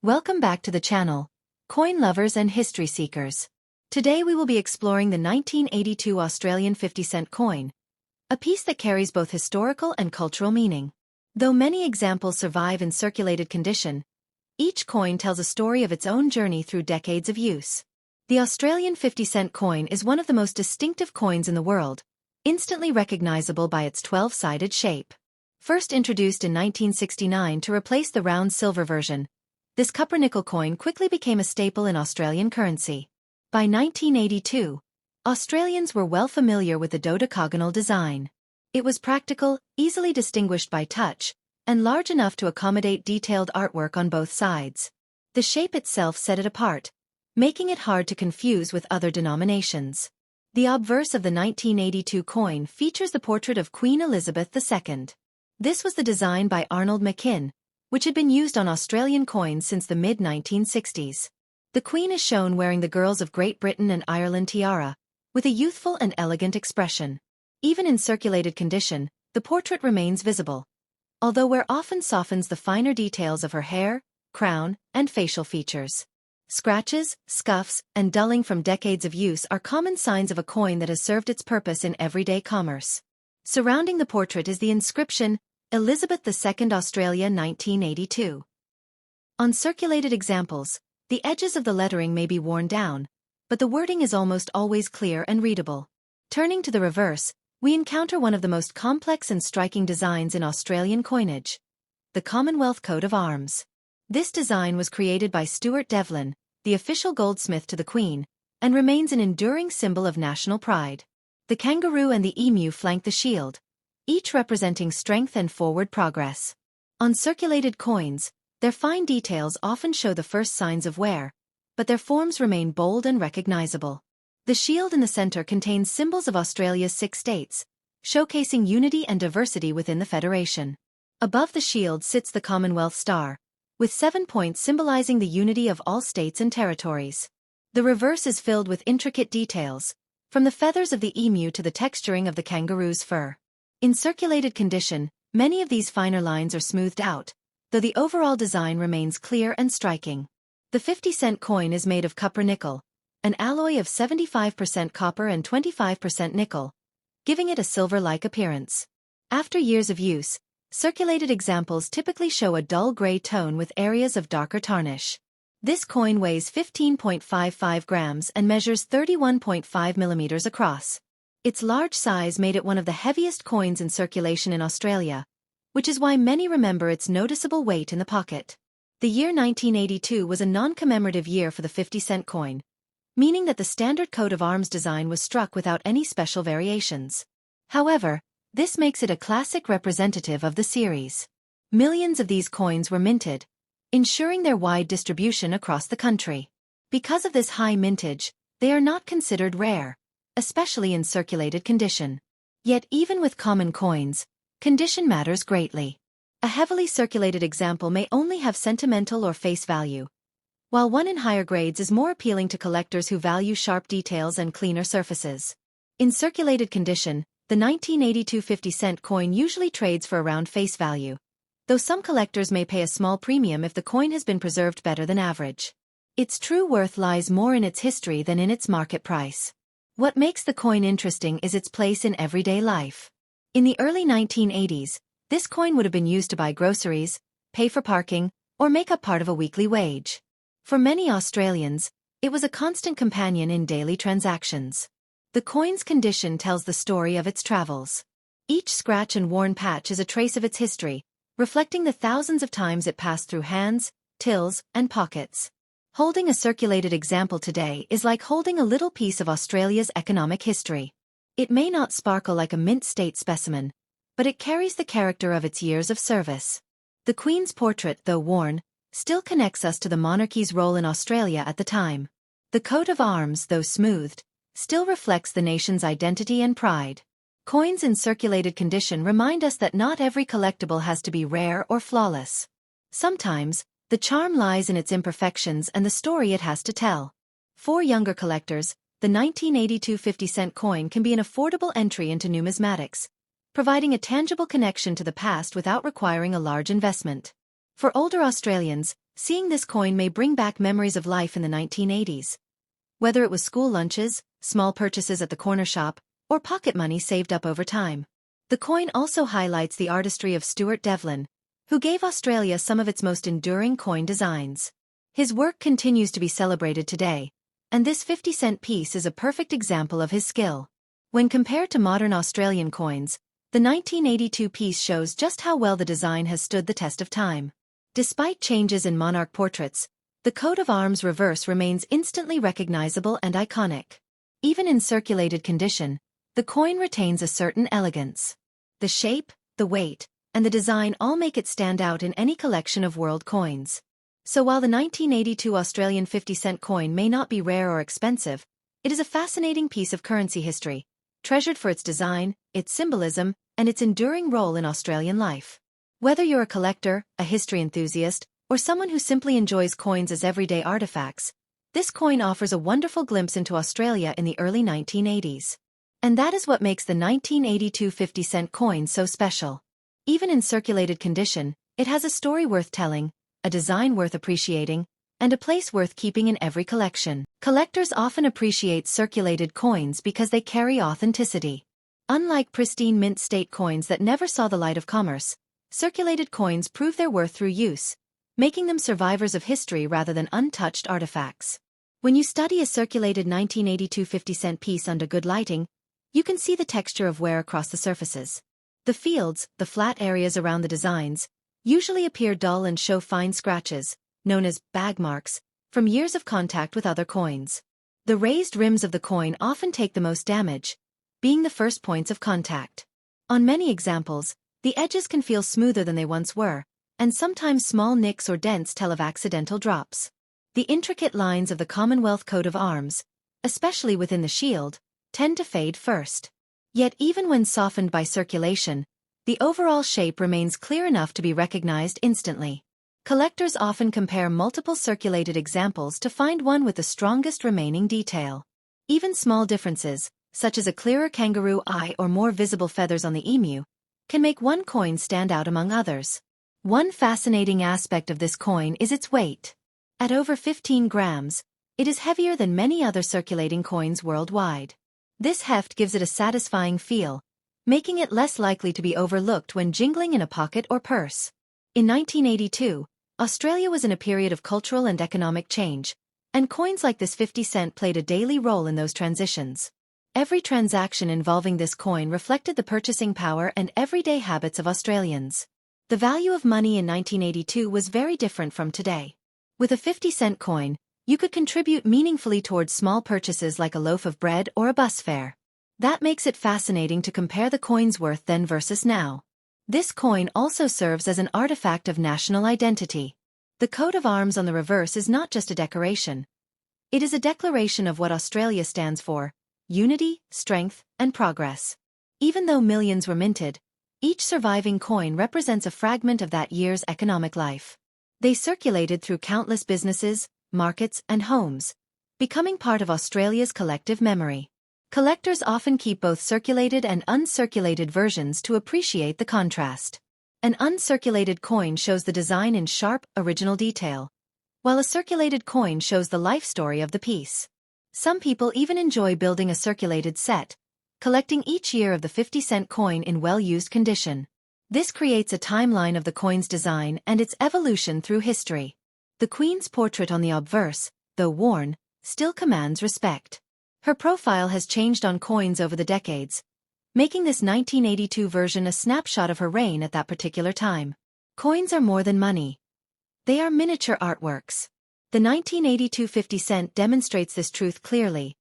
Welcome back to the channel, coin lovers and history seekers. Today we will be exploring the 1982 Australian 50-cent coin, a piece that carries both historical and cultural meaning. Though many examples survive in circulated condition, each coin tells a story of its own journey through decades of use. The Australian 50-cent coin is one of the most distinctive coins in the world, instantly recognizable by its 12-sided shape. First introduced in 1969 to replace the round silver version, this copper-nickel coin quickly became a staple in Australian currency. By 1982, Australians were well familiar with the dodecagonal design. It was practical, easily distinguished by touch, and large enough to accommodate detailed artwork on both sides. The shape itself set it apart, making it hard to confuse with other denominations. The obverse of the 1982 coin features the portrait of Queen Elizabeth II. This was the design by Arnold Machin, which had been used on Australian coins since the mid-1960s. The Queen is shown wearing the Girls of Great Britain and Ireland tiara, with a youthful and elegant expression. Even in circulated condition, the portrait remains visible, although wear often softens the finer details of her hair, crown, and facial features. Scratches, scuffs, and dulling from decades of use are common signs of a coin that has served its purpose in everyday commerce. Surrounding the portrait is the inscription, Elizabeth II Australia 1982. On circulated examples, the edges of the lettering may be worn down, but the wording is almost always clear and readable. Turning to the reverse, we encounter one of the most complex and striking designs in Australian coinage, the Commonwealth Coat of Arms. This design was created by Stuart Devlin, the official goldsmith to the Queen, and remains an enduring symbol of national pride. The kangaroo and the emu flank the shield, each representing strength and forward progress. On circulated coins, their fine details often show the first signs of wear, but their forms remain bold and recognizable. The shield in the center contains symbols of Australia's 6 states, showcasing unity and diversity within the Federation. Above the shield sits the Commonwealth Star, with 7 points symbolizing the unity of all states and territories. The reverse is filled with intricate details, from the feathers of the emu to the texturing of the kangaroo's fur. In circulated condition, many of these finer lines are smoothed out, though the overall design remains clear and striking. The 50-cent coin is made of copper-nickel, an alloy of 75% copper and 25% nickel, giving it a silver-like appearance. After years of use, circulated examples typically show a dull gray tone with areas of darker tarnish. This coin weighs 15.55 grams and measures 31.5 millimeters across. Its large size made it one of the heaviest coins in circulation in Australia, which is why many remember its noticeable weight in the pocket. The year 1982 was a non-commemorative year for the 50-cent coin, meaning that the standard coat of arms design was struck without any special variations. However, this makes it a classic representative of the series. Millions of these coins were minted, ensuring their wide distribution across the country. Because of this high mintage, they are not considered rare, especially in circulated condition. Yet even with common coins, condition matters greatly. A heavily circulated example may only have sentimental or face value, while one in higher grades is more appealing to collectors who value sharp details and cleaner surfaces. In circulated condition, the 1982 50-cent coin usually trades for around face value, though some collectors may pay a small premium if the coin has been preserved better than average. Its true worth lies more in its history than in its market price. What makes the coin interesting is its place in everyday life. In the early 1980s, this coin would have been used to buy groceries, pay for parking, or make up part of a weekly wage. For many Australians, it was a constant companion in daily transactions. The coin's condition tells the story of its travels. Each scratch and worn patch is a trace of its history, reflecting the thousands of times it passed through hands, tills, and pockets. Holding a circulated example today is like holding a little piece of Australia's economic history. It may not sparkle like a mint state specimen, but it carries the character of its years of service. The Queen's portrait, though worn, still connects us to the monarchy's role in Australia at the time. The coat of arms, though smoothed, still reflects the nation's identity and pride. Coins in circulated condition remind us that not every collectible has to be rare or flawless. Sometimes, the charm lies in its imperfections and the story it has to tell. For younger collectors, the 1982 50-cent coin can be an affordable entry into numismatics, providing a tangible connection to the past without requiring a large investment. For older Australians, Seeing this coin may bring back memories of life in the 1980s. Whether it was school lunches, small purchases at the corner shop, or pocket money saved up over time. The coin also highlights the artistry of Stuart Devlin, who gave Australia some of its most enduring coin designs. His work continues to be celebrated today, and this 50-cent piece is a perfect example of his skill. When compared to modern Australian coins, the 1982 piece shows just how well the design has stood the test of time. Despite changes in monarch portraits, the coat of arms reverse remains instantly recognizable and iconic. Even in circulated condition, the coin retains a certain elegance. The shape, the weight, and the design all make it stand out in any collection of world coins. So while the 1982 Australian 50-cent coin may not be rare or expensive, it is a fascinating piece of currency history, treasured for its design, its symbolism, and its enduring role in Australian life. Whether you're a collector, a history enthusiast, or someone who simply enjoys coins as everyday artifacts, this coin offers a wonderful glimpse into Australia in the early 1980s. And that is what makes the 1982 50-cent coin so special. Even in circulated condition, it has a story worth telling, a design worth appreciating, and a place worth keeping in every collection. Collectors often appreciate circulated coins because they carry authenticity. Unlike pristine mint state coins that never saw the light of commerce, circulated coins prove their worth through use, making them survivors of history rather than untouched artifacts. When you study a circulated 1982 50-cent piece under good lighting, you can see the texture of wear across the surfaces. The fields, the flat areas around the designs, usually appear dull and show fine scratches, known as bag marks, from years of contact with other coins. The raised rims of the coin often take the most damage, being the first points of contact. On many examples, the edges can feel smoother than they once were, and sometimes small nicks or dents tell of accidental drops. The intricate lines of the Commonwealth coat of arms, especially within the shield, tend to fade first. Yet even when softened by circulation, the overall shape remains clear enough to be recognized instantly. Collectors often compare multiple circulated examples to find one with the strongest remaining detail. Even small differences, such as a clearer kangaroo eye or more visible feathers on the emu, can make one coin stand out among others. One fascinating aspect of this coin is its weight. At over 15 grams, it is heavier than many other circulating coins worldwide. This heft gives it a satisfying feel, making it less likely to be overlooked when jingling in a pocket or purse. In 1982, Australia was in a period of cultural and economic change, and coins like this 50-cent played a daily role in those transitions. Every transaction involving this coin reflected the purchasing power and everyday habits of Australians. The value of money in 1982 was very different from today. With a 50-cent coin, you could contribute meaningfully towards small purchases like a loaf of bread or a bus fare. That makes it fascinating to compare the coin's worth then versus now. This coin also serves as an artifact of national identity. The coat of arms on the reverse is not just a decoration. It is a declaration of what Australia stands for: unity, strength, and progress. Even though millions were minted, each surviving coin represents a fragment of that year's economic life. They circulated through countless businesses, markets, and homes, becoming part of Australia's collective memory. Collectors often keep both circulated and uncirculated versions to appreciate the contrast. An uncirculated coin shows the design in sharp, original detail, while a circulated coin shows the life story of the piece. Some people even enjoy building a circulated set, collecting each year of the 50-cent coin in well-used condition. This creates a timeline of the coin's design and its evolution through history. The Queen's portrait on the obverse, though worn, still commands respect. Her profile has changed on coins over the decades, making this 1982 version a snapshot of her reign at that particular time. Coins are more than money. They are miniature artworks. The 1982 50-cent demonstrates this truth clearly,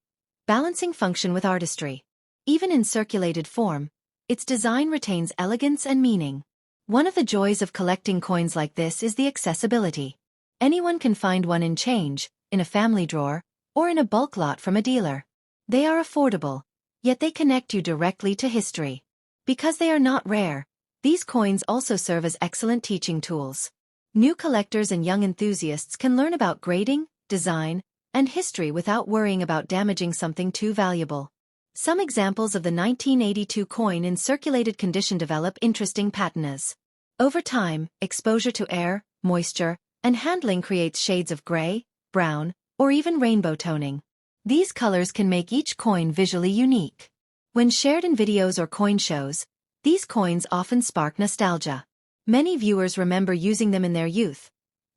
balancing function with artistry. Even in circulated form, its design retains elegance and meaning. One of the joys of collecting coins like this is the accessibility. Anyone can find one in change, in a family drawer, or in a bulk lot from a dealer. They are affordable, yet they connect you directly to history. Because they are not rare, these coins also serve as excellent teaching tools. New collectors and young enthusiasts can learn about grading, design, and history without worrying about damaging something too valuable. Some examples of the 1982 coin in circulated condition develop interesting patinas. Over time, exposure to air, moisture, and handling creates shades of gray, brown, or even rainbow toning. These colors can make each coin visually unique. When shared in videos or coin shows, these coins often spark nostalgia. Many viewers remember using them in their youth,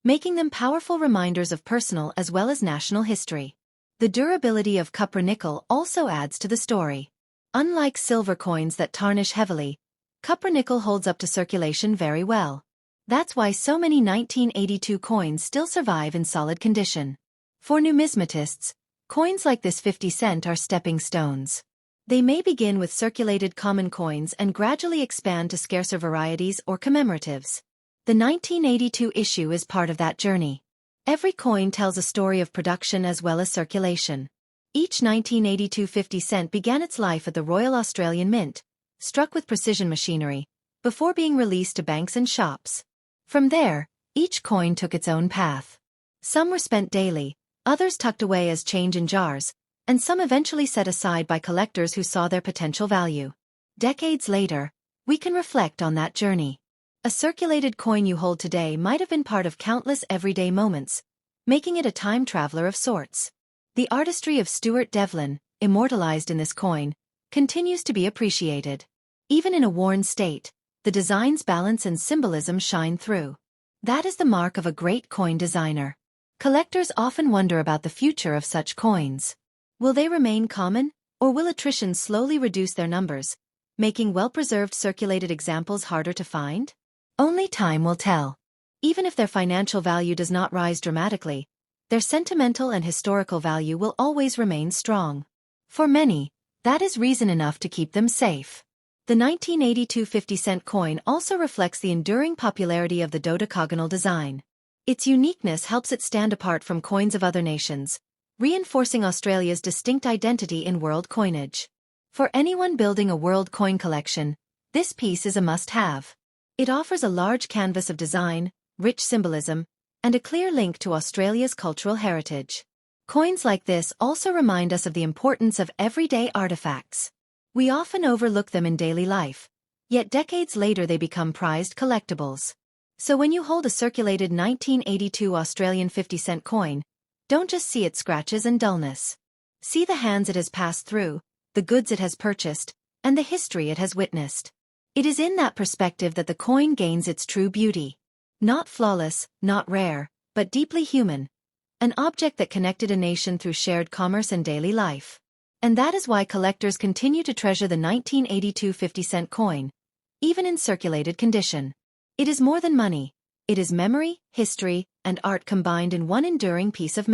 making them powerful reminders of personal as well as national history. The durability of cupronickel also adds to the story. Unlike silver coins that tarnish heavily, cupronickel holds up to circulation very well. That's why so many 1982 coins still survive in solid condition. For numismatists, coins like this 50 cent are stepping stones. They may begin with circulated common coins and gradually expand to scarcer varieties or commemoratives. The 1982 issue is part of that journey. Every coin tells a story of production as well as circulation. Each 1982 50 cent began its life at the Royal Australian Mint, struck with precision machinery, before being released to banks and shops. From there, each coin took its own path. Some were spent daily, others tucked away as change in jars, and some eventually set aside by collectors who saw their potential value. Decades later, we can reflect on that journey. A circulated coin you hold today might have been part of countless everyday moments, making it a time traveler of sorts. The artistry of Stuart Devlin, immortalized in this coin, continues to be appreciated. Even in a worn state, the design's balance and symbolism shine through. That is the mark of a great coin designer. Collectors often wonder about the future of such coins. Will they remain common, or will attrition slowly reduce their numbers, making well-preserved circulated examples harder to find? Only time will tell. Even if their financial value does not rise dramatically, their sentimental and historical value will always remain strong. For many, that is reason enough to keep them safe. The 1982 50 cent coin also reflects the enduring popularity of the dodecagonal design. Its uniqueness helps it stand apart from coins of other nations, reinforcing Australia's distinct identity in world coinage. For anyone building a world coin collection, this piece is a must-have. It offers a large canvas of design, rich symbolism, and a clear link to Australia's cultural heritage. Coins like this also remind us of the importance of everyday artifacts. We often overlook them in daily life, yet decades later they become prized collectibles. So when you hold a circulated 1982 Australian 50 cent coin, don't just see its scratches and dullness. See the hands it has passed through, the goods it has purchased, and the history it has witnessed. It is in that perspective that the coin gains its true beauty. Not flawless, not rare, but deeply human. An object that connected a nation through shared commerce and daily life. And that is why collectors continue to treasure the 1982 50 cent coin, even in circulated condition. It is more than money. It is memory, history, and art combined in one enduring piece of